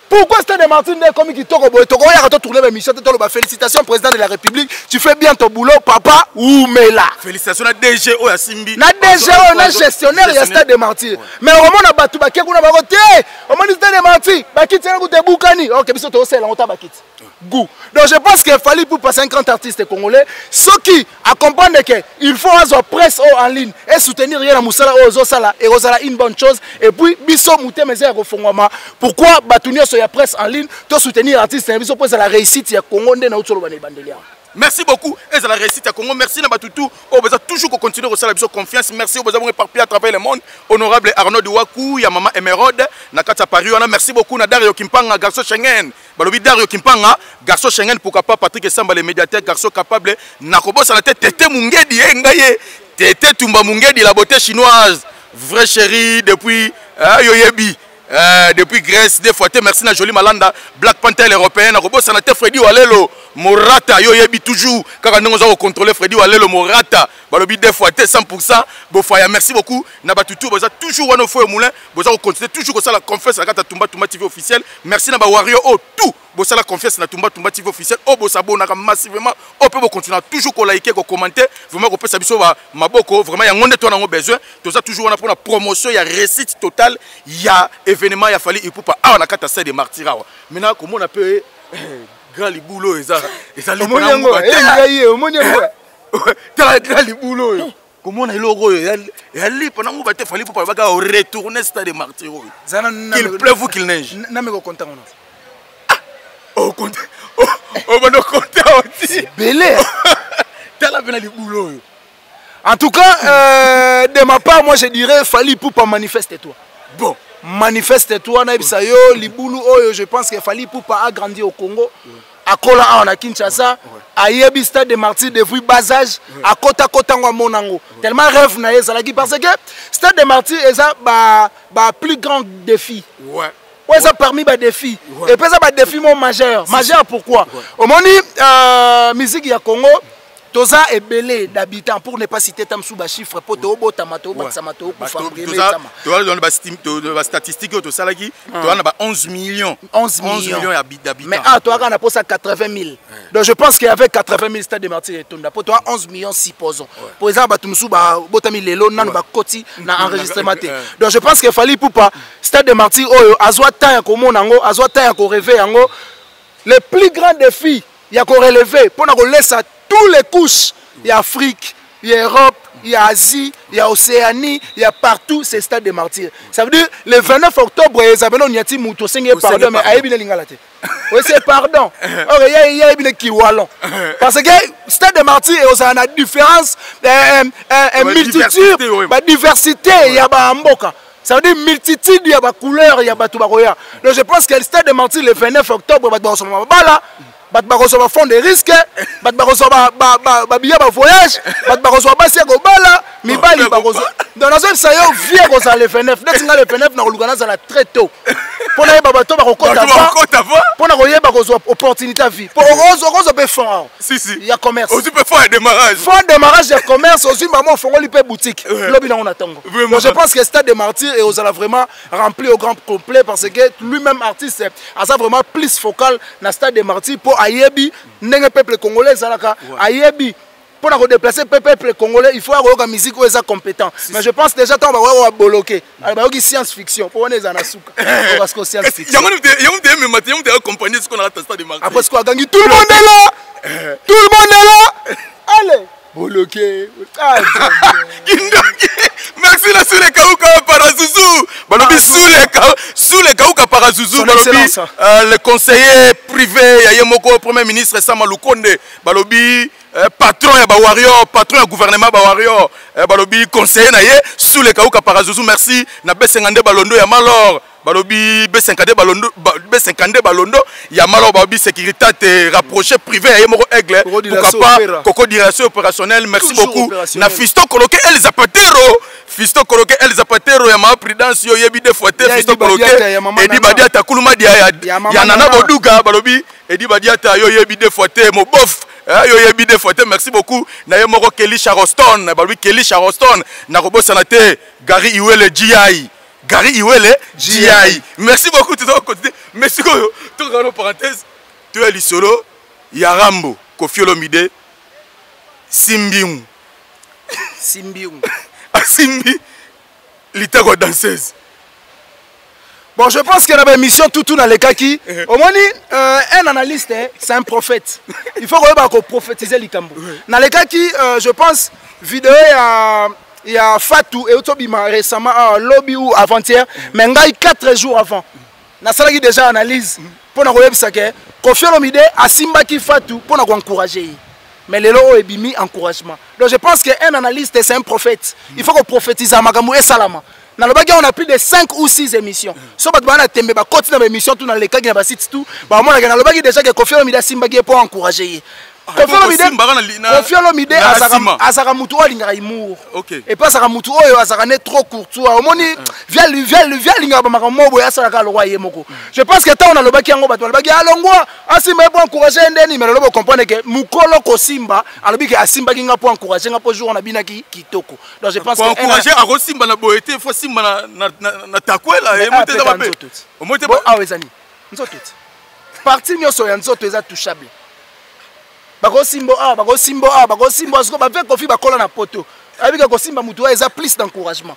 Pourquoi Stade de Martyrs comme qui toko boy toko ya tourner l'émission te tolo félicitations président de la République, tu fais bien ton boulot papa ou mela. Félicitations na DG o ya Simbi. Na DG o na gestionnaire ya Stade de Martyrs. Mais vraiment na batu ba ke kuna ba côté, au moins Stade de Martyrs, ba kiti na kuté bukani. OK, biso to sela on ta ba kiti. Goût. Donc je pense qu'il fallait pour 50 artistes congolais, ceux qui accompagnent qu'il faut avoir presse en ligne et soutenir rien à Moussala aux Osala et Rosala une bonne chose. Et puis biso mouté mais à refondement. Pourquoi Batounio sur la presse en ligne, to soutenir artistes et biso pour la réussite ya Congo ndé na utolo bane bandelia. Merci beaucoup. Et la réussite à Congo. Merci Nabatutu. On va toujours continuer à faire confiance. Merci aux gens éparpillés à travers le monde. Honorable Arnaud Douakou, ya Maman Emeraude, Nakata Paris. Merci beaucoup na Dario Kimpanga, garçon Schengen. Balobi Dario Kimpanga, garçon Schengen, pourquoi pas Patrick Samba, les médiathèques, garçon capable. Nakobo ça la tête Tété Mungedi, Ngaye. Tété Tumba Mungedi, la beauté chinoise. Vrai chéri depuis Yoyebi. Depuis Grèce, des fois, merci na Jolie Malanda, Black Panther européenne, Robo Sanate Freddy Walelo, Morata, yo yebi toujours, car nous avons contrôlé Freddy Walelo, Morata, balobi des fois 100%, Bofaya, merci beaucoup, Nabatutu, vous avez toujours one of moulin, vous avez continué toujours comme ça la confiance à la Tumba TV officiel, merci Naba Wario, oh tout, vous avez la confiance à la Tumba TV officiel, oh vous abonnez massivement, on peut continuer toujours à liker, à commenter, vraiment on peut s'habituer à Maboko, vraiment il y a un étoile besoin, tout ça toujours on a pour la promotion, il y a réussite totale, il y a événement, il a fallu il peut pas ah on a qu'à tasser des martyrs maintenant comment on appelle grand liboulot et ça liboulot grand liboulot comment on a logo et ali pendant on va te fallu pour pas retourner stade des martyrs qu'il pleuve ou qu'il neige na me content on oh compte oh va nous compter aussi belé t'as la peine liboulot en tout cas de ma part moi je dirais fallu pour pas manifester toi bon manifeste-toi na bisayo libulu oyo je pense qu'il fallait pour pas agrandir au Congo akola na Kinshasa ayebi stade de martyrs depuis bas âge akota ngwa monango tellement rêve na ezalaki parce que stade de martyrs eza ba plus grand défi ouais ça parmi les défis et puis ça ba défi majeur pourquoi au moni musique ya Congo Toza est belé d'habitants pour ne pas citer Tamsouba chiffre pour Tobo Tamato Baksamato la statistique de ça là qui toi on a 11 millions d'habitants mais ah toi on a pour ça 80 000 donc je pense qu'avec 80 000 stades de martyrs pour toi 11 millions supposons pour exemple Tamsouba Botami Lelo nanu ba koti na enregistrement donc je pense qu'il fallait pour pas stade de martyrs oyo azwa temps ko monango azwa temps ko rêver yango les plus grands défis il y a qu'on relever pour nous laisser tous les couches. Il y a Afrique, il y a Europe, il y a Asie, il y a Océanie, il y a partout ces stades de martyrs. Ça veut dire le 29 octobre, ils avaient dit Mouto Sengé pardon, mais Aïbine Lingalate. Oui, c'est pardon. Or, il y a Aïbine Kiwalon. Parce que stade de martyrs, il y a une différence, une multitude, une diversité, il y a un mboka. Ça veut dire multitude, il y a des couleurs, il y a des toubaroya. Donc je pense que le stade de martyrs le 29 octobre, il y a un fond de risque, il y a billet de voyage, il y a un bala, mais il y dans la zone, ça y est, vieux le 29. Le 29, on a très tôt. Pour nous, il y a une opportunité de vie. Pour nous, il y a commerce. Aussi, il faut un démarrage. Il faut un démarrage de commerce. Aussi, il faut une boutique. Donc, je pense que le stade de martyrs est vraiment rempli au grand complet parce que lui-même, artiste, a vraiment plus focal dans le stade de martyrs pour Ayebi, le peuple congolais, Ayebi. Pour nous déplacer le peuple congolais, il faut avoir une musique où ils sont compétents. Mais je pense déjà qu'on va bloquer. Il y a une science-fiction. Pour nous, il y a une science-fiction. Il y a une accompagné ce qu'on a à stade de martyrs. Après ce qu'on a gagné, tout le monde est là. Tout le monde est là. Allez. Bloqué. Merci la sous les Kaouka Parazouzou. Balobi sous les Kaouka Parazouzou. Le conseiller privé Yayemoko premier ministre Sama Lukonde. Balobi patron ya Bawario, patron ya gouvernement Bawario. Balobi conseiller naye sous les Kaouka Parazouzou. Merci na Besengande Balondo ya Malor. Balobi B50 Balondo ya Malor Balobi sécurité rapproché privé Yayemoko Aigle. Pourquoi pas Coco direction opérationnelle. Merci beaucoup. Na Fisto Koloke El Zapatero. Fisto Koloke El Zapatero ya ma prudence yo yebi de fois Fisto Koloke Edi Badiata Kuluma dia ya Nana Boduga Balobi Edi Badiata yo yebi de fois mo bof yo yebi de fois merci beaucoup na ye moko Kelly Charoston Balobi Kelly Charoston na robo sanate Gary Iwele GI merci beaucoup tout ça côté merci ko tout grand parenthèse tu es lisolo Yarambo Koffi Olomide Simbium Simbi, l'itako danseuse. Bon, je pense qu'il y a une mission tout dans les cas qui. Au moins, un analyste, c'est un prophète. Il faut prophétiser l'Ikambo. Dans les cas qui, je pense, vidéo, il y a Fatou et Otobima récemment, lobby ou avant-hier, mais il y a 4 jours avant. Na salaki déjà analyse pour nous regarder ça que Koffi Olomide a Simba qui Fatou pour nous encourager. mais les lots ebimi encouragement. Donc je pense qu'un analyste c'est un prophète. Il faut qu'on prophétise à Magamou et Salama. Dans le bagage on a plus de 5 ou 6 émissions. So bat bana tembe ba continue dans émission tout dans les cas qui ba site tout. Ba moi dans le bagage déjà que Kofi Olomide Simba qui pour encourager. Kofi Olomide azaka mutu alinga imour. Et pas azaka mutu oyo azaka ne trop courtois. Omoni via linga ba makambo boya sala le roi yemoko. Je pense que tant on a le bagage yango bat le bagage alongwa Asimba pour encourager ndeni mais le comprendre que mukolo ko Simba alobi que Asimba kinga pour encourager nga pour jour on a bina kitoko. Donc je pense que encourager a Simba na boete faut Simba na takwela et monter dans la paix. Au moins ah wezani. Nzoto. Parti nyoso ya nzoto eza touchable. Bako simbo asko ba fait Kofi bakola na poto. Avec ko simba mutu eza plus d'encouragement.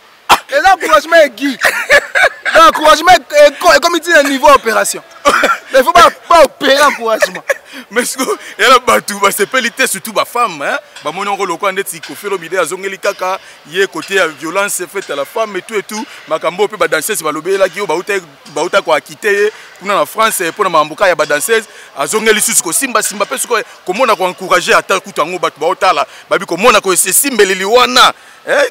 Les encouragements est Guy. L'encouragement est comme il dit un niveau opération. Il ne faut pas opérer encouragement. Mais il y a batou, c'est pelité surtout ma femme hein. Ba mon oncle lokwa ndeti Kofi Olomide azongeli kaka yé côté violence faite à la femme et tout makambo pe ba danseuse ba lobela ki ba uta ko akité kuna na France pour na mambuka ya ba danseuse azongeli susu ko simba pe suko komona ko encourager ata kutango batu ba otala babi komona ko simbeleli wana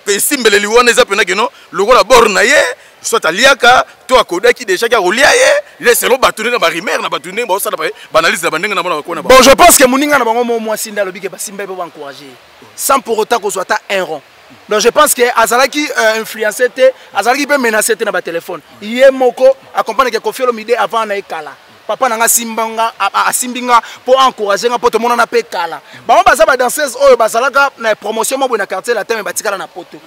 que simbeleli wana eza pena keno lokola borna ye soit aliaka to akodaki déjà ka roliaye il selo batune na ba rimer na batune ba osala ba analyse na bandenga na bona kona. Bon je pense que moninga na bango mo sinda lobi ke ba simba pe ba encourager sans pour autant qu'on soit un rond. Donc je pense que azalaki influencé te azalaki pe menacé te na ba téléphone. Yé moko accompagne que Kofi Olomide avant na ekala. Papa nanga simbanga asimbinga pour encourager nga poto mona na pe kala. Ba on baza ba danseuse oyo bazalaka na promotion mo na quartier la terme batikala na poto.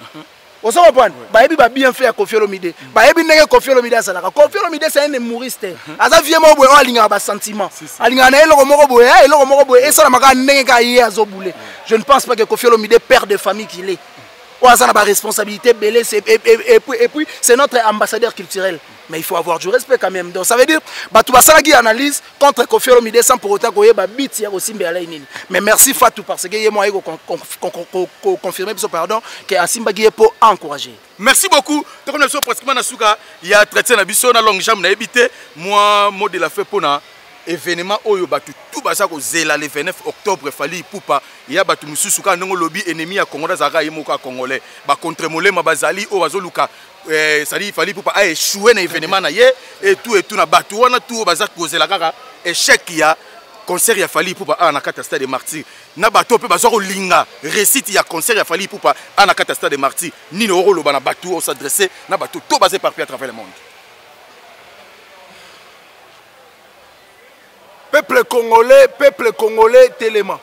Vous comprenez? Baebi ba bien fait à Kofi Olomide. Baebi nenge Kofi Olomide azalaka. Kofi Olomide c'est un humoriste. Aza vie mo boye alinga ba sentiment. Alinga na eloko moko boye et ça na maka nenge ka yé azobule. Je ne pense pas que Kofi Olomide père de famille qu'il est. Ou azana ba responsabilité belé et puis c'est notre ambassadeur culturel. Mais il faut avoir du respect quand même. Donc ça veut dire tout basala qui analyse contre Kofi Olomide sans pour autant koye ba bit ya Osimbe ala inini. Mais merci Fatou parce que yé moi confirmer pardon que Asimba qui est pour encourager. Merci beaucoup. Donc on est pratiquement na suka il y a traité na biso na long jambe na ebité moi mot de la fait pour na événement oyo batu tout basa ko zela le 29 octobre fali pupa ya batu mususu ka ndongo lobby ennemi ya Congo zaka yemoka congolais ba contre molema bazali o bazoluka sali fali pupa a échoué na événement na ye et tout na batu wana tout baza ko zela kaka échec ya concert ya fali pupa na kata stade des martyrs na bato pe baza ko linga récite ya concert ya fali pupa na kata stade des martyrs ni no rolo bana batu o s'adresser na bato to basé par à travers le monde. Peuple congolais tellement.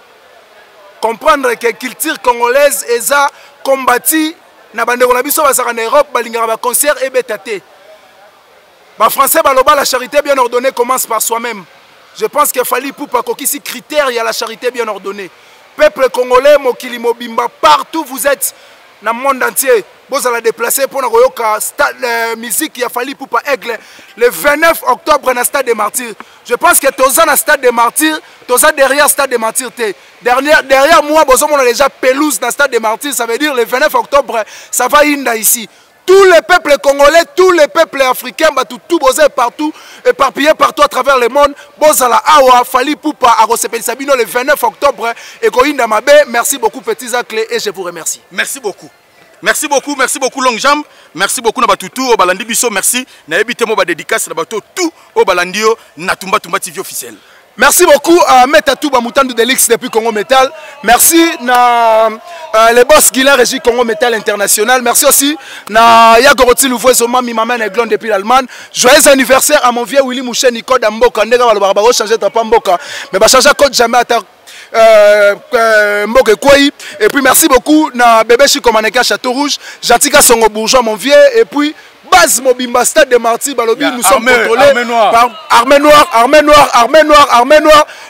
Comprendre que la culture congolaise est combattu na bande ko na biso basaka en Europe balingaka ba concert et betaté. Ba français baloba la charité bien ordonnée commence par soi-même. Je pense qu'il fallait pour pas kokisi critères il y a la charité bien ordonnée. Peuple congolais mokili mobimba partout vous êtes dans le monde entier. Vous allez déplacer pour la musique qui a fallu pour pas aigle le 29 octobre dans le stade des martyrs. Je pense que tous dans le stade des martyrs, tous derrière le stade des martyrs. Derrière moi, on a déjà pelouse dans le stade des martyrs. Ça veut dire le 29 octobre, ça va inda ici. Tous les peuples congolais, tous les peuples africains, tout bosé partout, éparpillés partout à travers le monde. Bozala awa, fali poupa, arosepel sabino le 29 octobre. Et Koinda Mabe, merci beaucoup petits aclés et je vous remercie. Merci beaucoup. Merci beaucoup Long Jambe. Merci beaucoup na batutu au balandi biso, merci. Na ebité mo ba dédicace na bato tout au balandio na Tumba TV officiel. Merci beaucoup à Metatou Bamutandu Delix depuis Congo Metal. Merci na les boss Guilain Régie Congo Metal International. Merci aussi na Yagoroti Louvois Zoma Mimamen Aiglon depuis l'Allemagne. Joyeux anniversaire à mon vieux Willy Mouché Nico Damboka. Ndega Balobaro changer ta Mboka. Mais ba changer code jamais à Mboke Kouai. Et puis merci beaucoup na bébé Chikomaneka Château Rouge. Jantika Songo Bourgeois mon vieux. Et puis Base Mobimba Stade de Martyrs Balobi, nous sommes contrôlés par Armée Noire.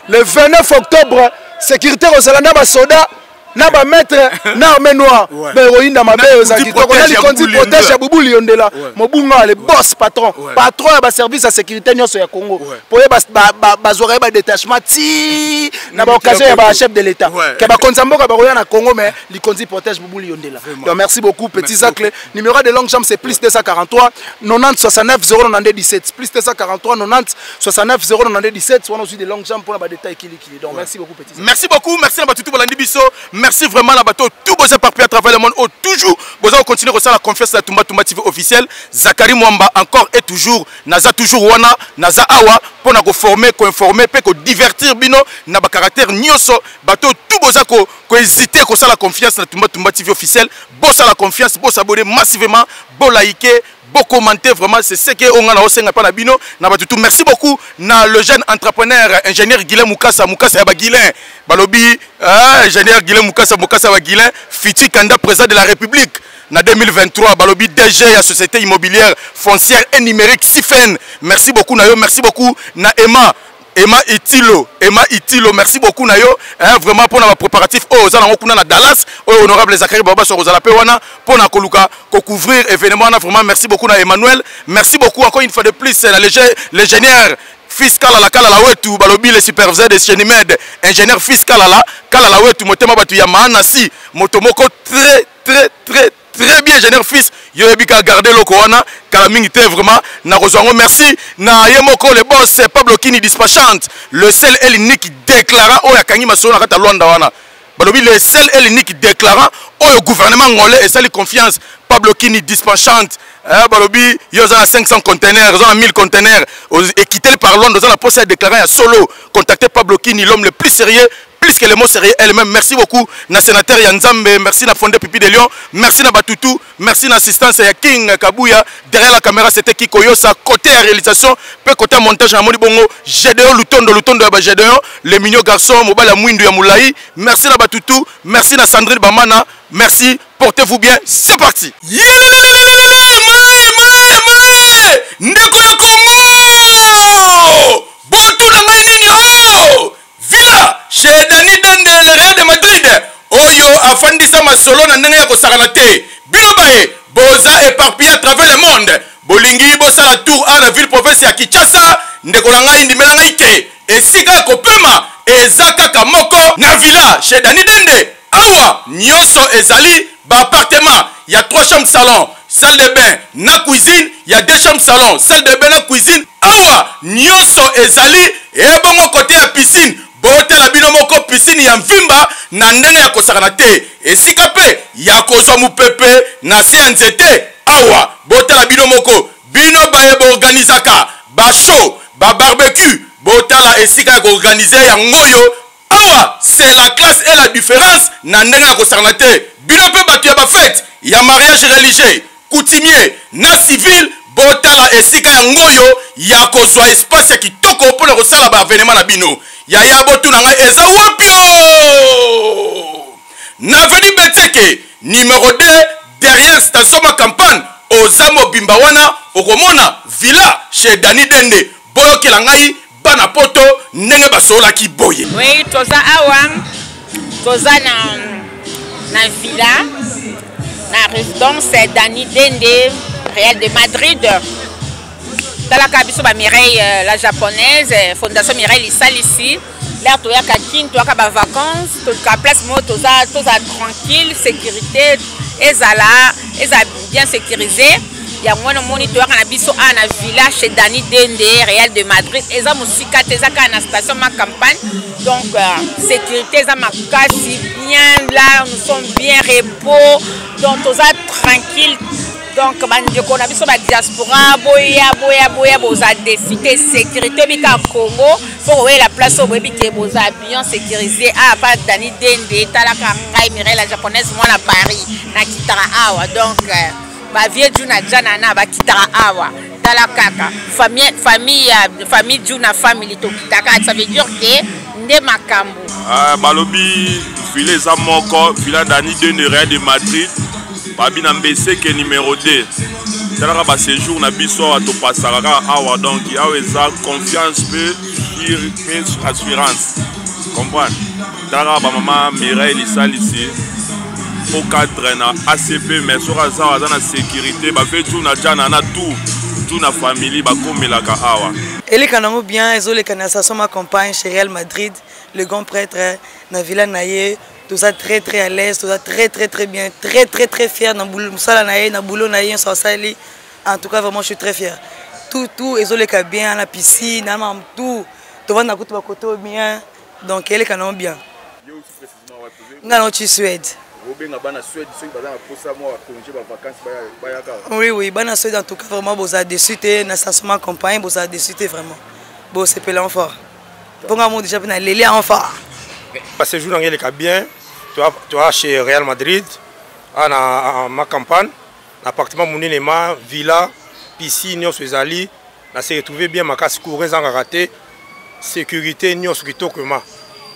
Le 29 octobre, sécurité aux Zalanda Basoda, na ba maître na armée noire ba roinda mabe ozaki to ko li konti protège ya Boubou Liondela mobunga le boss patron ya ba service à sécurité nyonso ya Congo pour ba zoreille ba détachement ti na ba occasion ya ba chef de l'état ke ba konzamboka ba roya na Congo mais li konti protège Boubou Liondela. Donc merci beaucoup petit Zacle. Numéro de longue jambe c'est plus 243 90 69 092 17 plus 243 90 69 092 17 soit aussi de longue jambe pour la détail qui. Donc merci beaucoup petit Zacle. Merci beaucoup, merci à Batutu Bolandi Bisso. Merci vraiment à bateau tout besoin partout à travers le monde. Toujours besoin de continuer à la confiance de la Tumba TV officiel. Zakari Mwamba encore et toujours naza toujours wana naza awa pour nous former, informer, pour divertir bino na ba caractère nyoso bateau tout besoin ko hésiter ko ça la confiance de la Tumba TV officiel. Boss à la confiance, boss abonner massivement, bo liker, beau commenter, vraiment c'est ce que on a aussi pas bino na batutu. Merci beaucoup na le jeune entrepreneur ingénieur Guilain Mukasa ya Guilain balobi ingénieur Guilain Mukasa ya Guilain futur candidat président de la République na 2023 balobi DG ya société immobilière foncière et numérique Sifen. Merci beaucoup na yo, merci beaucoup na Emma Itilo, merci beaucoup Nayo, vraiment pour nos préparatifs aux Kuna na Dallas, honorable Zakari Baba sur Rosala Pewana pour na koluka couvrir événement vraiment merci beaucoup na Emmanuel, merci beaucoup encore une fois de plus l'ingénieur fiscal à la Kala Wetu balobi le superviseur de Chenimed, ingénieur fiscal à la Kala Wetu motema batu ya maana si motomoko très bien ingénieur fils yo ebika garder loko wana kala mingi te vraiment na rozango merci na yemoko le boss Pablo Kini dispatchante le seul et l'unique déclarant o ya kangi masolo na kata Luanda wana balobi le seul et l'unique déclarant o gouvernement ngolais et sali confiance Pablo Kini dispatchante balobi yo za 500 containers za 1000 containers équité par Londres za la poste déclarant ya solo contacter Pablo Kini l'homme le plus sérieux plus que les mots sérieux elle-même. Merci beaucoup na sénateur Yanzambe, merci na fondé Pipi de Lyon, merci na Batutu, merci na assistance ya King Kabuya. Derrière la caméra c'était Kiko Yosa, côté réalisation, peu côté montage na Moni Bongo, Gédéon Lutondo ya ba Gédéon, les mignons garçons, Mobala Mwindu ya Moulaï. Merci na Batutu, merci na Sandrine Bamana, merci, portez-vous bien, c'est parti. Ndeko ya Congo! Botu na ngai nini ho! Villa chez Dani Dende le Real de Madrid oyo afandisa masolo na ndenge ya kosakana te bino bae boza éparpillé à travers le monde bolingi bosa la tour à la ville province ya Kinshasa ndeko na ngai ndimela ngai te esika kopema ezaka kamoko na villa chez Dani Dende awa nyonso ezali ba appartement il y a 3 chambres salon salle de bain na cuisine il y a 2 chambres salon salle de bain na cuisine awa nyonso ezali e bongo côté ya piscine botela bino moko piscine ya mvimba na ndenge ya kosakana te esika pe ya kozwa mupepe na se ya nzete awa botela bino moko bino baye boorganizaka bashow babarbecue botala esika ya koorganize yango yo awa c'est la classe et la différence na ndenge ya kosakana te bino pe bato ya bafete ya mariage religieux coutumier na civil botala esika yango yo ya kozwa espace ya kitoko mpona kosala baavenema na bino yaya botu na ngai eza wapio na veni Beteke numéro 2 derrière station ma campagne oza mobimba wana okomona villa chez Dani Dende boyokela ngai bana poto ndenge basolaki boye. Oui, toza awa toza na villa na résidence Dani Dende Real de Madrid. Talaka biso ba Mireille la japonaise fondation Mireille Lissal ici là to ya kakin to ka ba vacances to ka place mo to za tranquille sécurité ezala bien sécurisé ya mwana moni to ka na biso na villa chez Dani Dende Real de Madrid eza musika te za ka na station ma campagne donc sécurité za makasi bien là nous sommes bien repos donc to za tranquille. Donc, on a vu sur la diaspora, boya, boza défi de sécurité, bika Congo, pour voir la place où bika boza bien sécurisé. Ah, pas Dani Dende, talaka ngai Mireille la japonaise, moi à Paris, na kitara awa. Donc, ba vieux Juna Jana na ba kitara awa. Talaka famille Juna family to kitaka, ça veut dire que nde makambo. Ah, balobi filet za moko, filet Dani Dende Real de Madrid. Babina mbese ke numéro 2 talaka ba séjour na biso to pasaka awa donc awa eza confiance pe assurance comprendre talaka bamama Mireille lisalisi au cadre na ACP mais sur aza na sécurité ba fait tout na jana na tout na famille ba komelaka awa eleka nango bien ezoleka na station ma compagne chez Real Madrid le grand prêtre na villa naye tout ça très très à l'aise tout ça très bien très fier na boulot musala naye na boulot naye so sali en tout cas vraiment je suis très fier tout ezoleka bien la piscine na tout to vanda kutu ba côté bien donc eleka nango bien ngano ci Suède. Oui, bana Suède en tout cas vraiment vous avez déçu na station campagne vous avez déçu vraiment. Bon c'est pelant fort. Pour moi déjà na lélé en fort. Ce jour il est bien. Tu as chez Real Madrid à ma campagne, appartement monima, villa, piscine, ezali, na se retrouver bien ma casse courir en raté, sécurité nyos kitokema.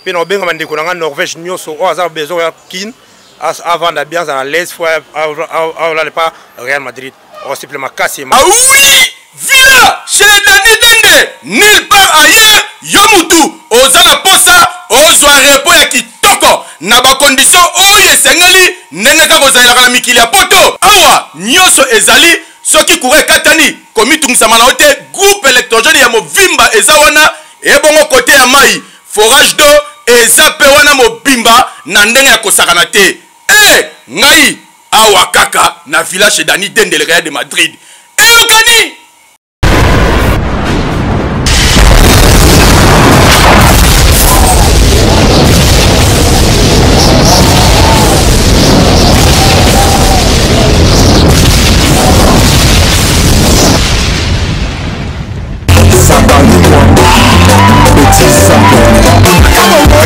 Pe no benga mandeko na Norvège nyos o azar besoin ya kin avant d'ambiance à l'aise fois pas Real Madrid. On simplement cassé. Ah oui, villa chez Dani Dende, nulle part ailleurs, yomutu ozana posa ozwa repo ya kitoko na ba condition oyo esengeli ndenge kaka ozalaka na mikili ya poto awa nyonso ezali soki kure katani komitungisa na ote groupe électrogène ya movimba eza wana ebongo côté ya mai forage d'eau eza pe wana mobimba na ndenge ya kosakana te ngai awa kaka na village chez Dani Dende le Real de Madrid eyokani Petit sapin.